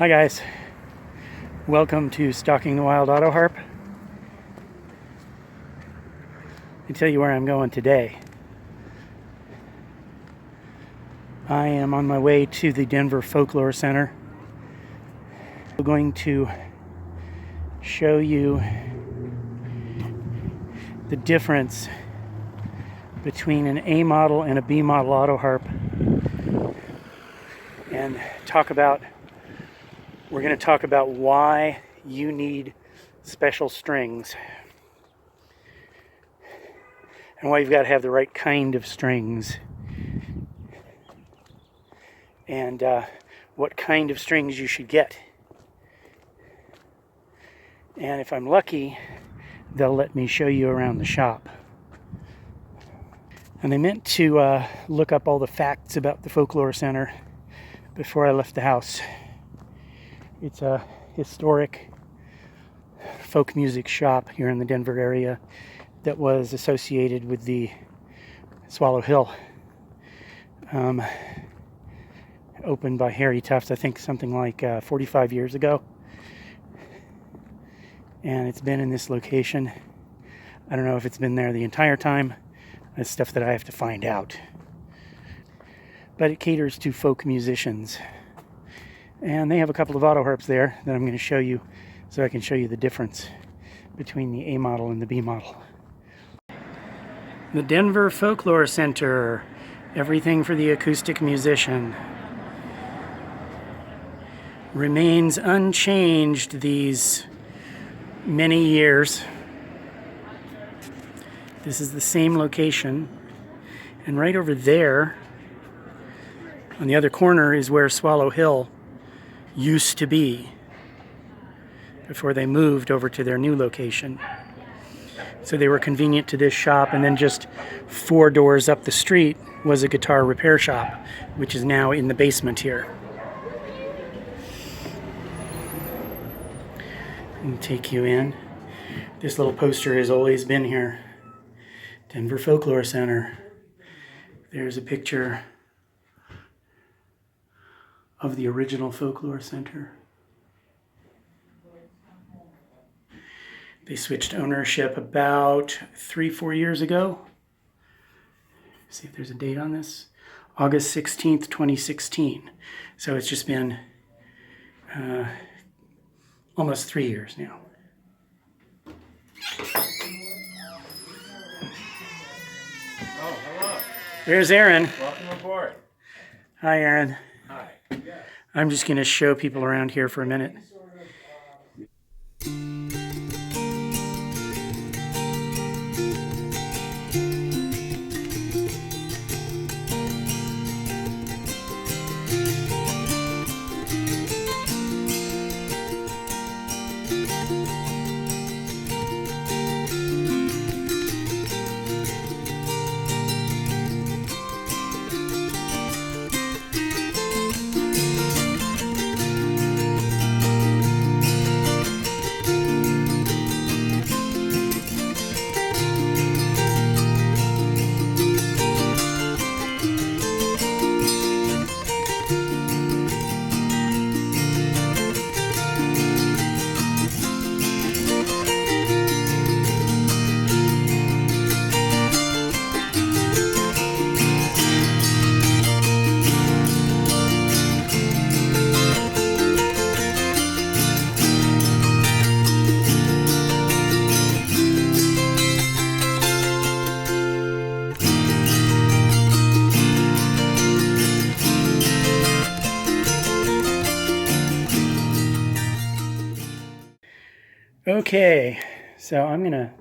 Hi guys, welcome to Stalking the Wild Autoharp. Let me tell you where I'm going today. I am on my way to the Denver Folklore Center. I'm going to show you the difference between an A model and a B model Autoharp, and we're going to talk about why you need special strings and why you've got to have the right kind of strings, and what kind of strings you should get. And if I'm lucky, they'll let me show you around the shop. And I meant to look up all the facts about the Folklore Center before I left the house. It's a historic folk music shop here in the Denver area that was associated with the Swallow Hill. Opened by Harry Tufts, I think something like 45 years ago. And it's been in this location. I don't know if it's been there the entire time. That's stuff that I have to find out. But it caters to folk musicians. And they have a couple of Autoharps there that I'm going to show you, so I can show you the difference between the A model and the B model. The Denver Folklore Center. Everything for the acoustic musician. Remains unchanged these many years. This is the same location, and right over there on the other corner is where Swallow Hill used to be before they moved over to their new location. So they were convenient to this shop, and then just 4 doors up the street was a guitar repair shop, which is now in the basement here. I'll take you in. This little poster has always been here. Denver Folklore Center. There's a picture of the original Folklore Center. They switched ownership about 3-4 years ago. Let's see if there's a date on this. August 16th, 2016. So it's just been almost 3 years now. Oh, hello. There's Aaron. Welcome aboard. Hi, Aaron. Hi. I'm just going to show people around here for a minute. Okay, so I'm going to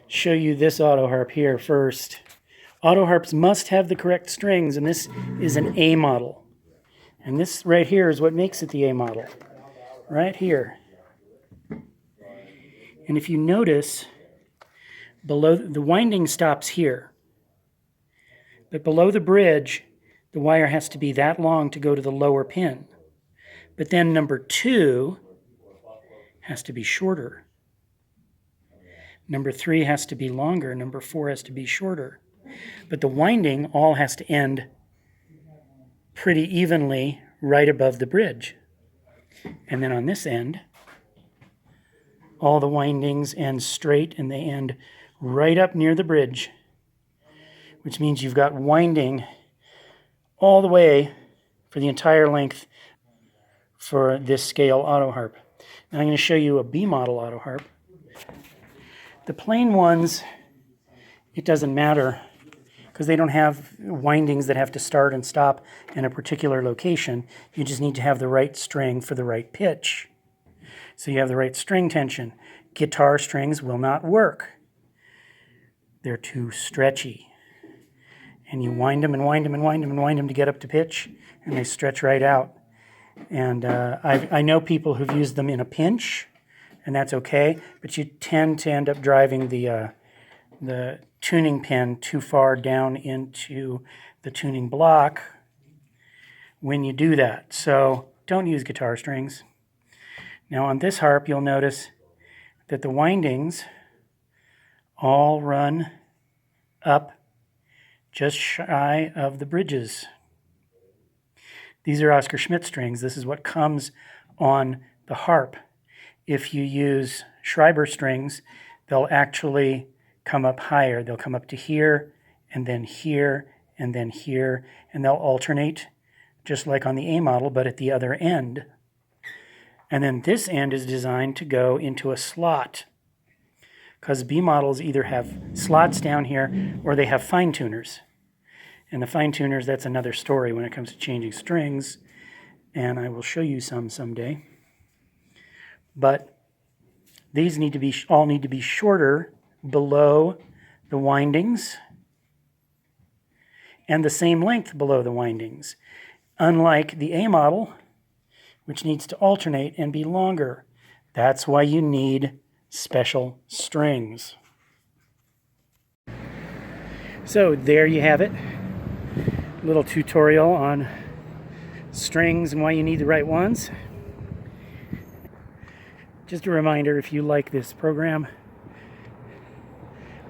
show you this Autoharp here first. Autoharps must have the correct strings, and this is an A model. And this right here is what makes it the A model. Right here. And if you notice, below the winding stops here. But below the bridge, the wire has to be that long to go to the lower pin. But then number 2 has to be shorter. Number 3 has to be longer. Number 4 has to be shorter. But the winding all has to end pretty evenly right above the bridge. And then on this end, all the windings end straight and they end right up near the bridge, which means you've got winding all the way for the entire length for this scale Autoharp. Now I'm going to show you a B model Autoharp. The plain ones, it doesn't matter because they don't have windings that have to start and stop in a particular location. You just need to have the right string for the right pitch. So you have the right string tension. Guitar strings will not work. They're too stretchy. And you wind them and wind them and wind them and wind them to get up to pitch, and they stretch right out. And I know people who've used them in a pinch, and that's okay, but you tend to end up driving the tuning pin too far down into the tuning block when you do that. So don't use guitar strings. Now on this harp, you'll notice that the windings all run up just shy of the bridges. These are Oscar Schmidt strings. This is what comes on the harp. If you use Schrieber strings, they'll actually come up higher. They'll come up to here, and then here, and then here, and they'll alternate just like on the A model, but at the other end. And then this end is designed to go into a slot, because B models either have slots down here or they have fine tuners. And the fine tuners, that's another story when it comes to changing strings, and I will show you some someday. But these all need to be shorter below the windings and the same length below the windings, unlike the A model, which needs to alternate and be longer. That's why you need special strings. So there you have it. A little tutorial on strings and why you need the right ones. Just a reminder, if you like this program,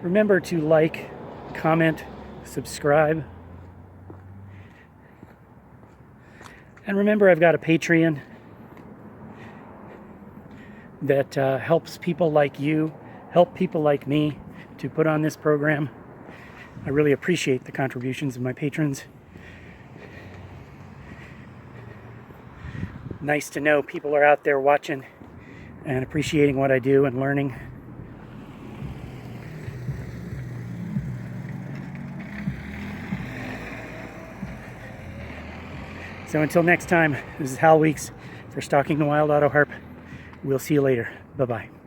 remember to like, comment, subscribe. And remember, I've got a Patreon that helps people like you, help people like me to put on this program. I really appreciate the contributions of my patrons. Nice to know people are out there watching and appreciating what I do and learning. So until next time, this is Hal Weeks for Stalking the Wild Autoharp. We'll see you later. Bye-bye.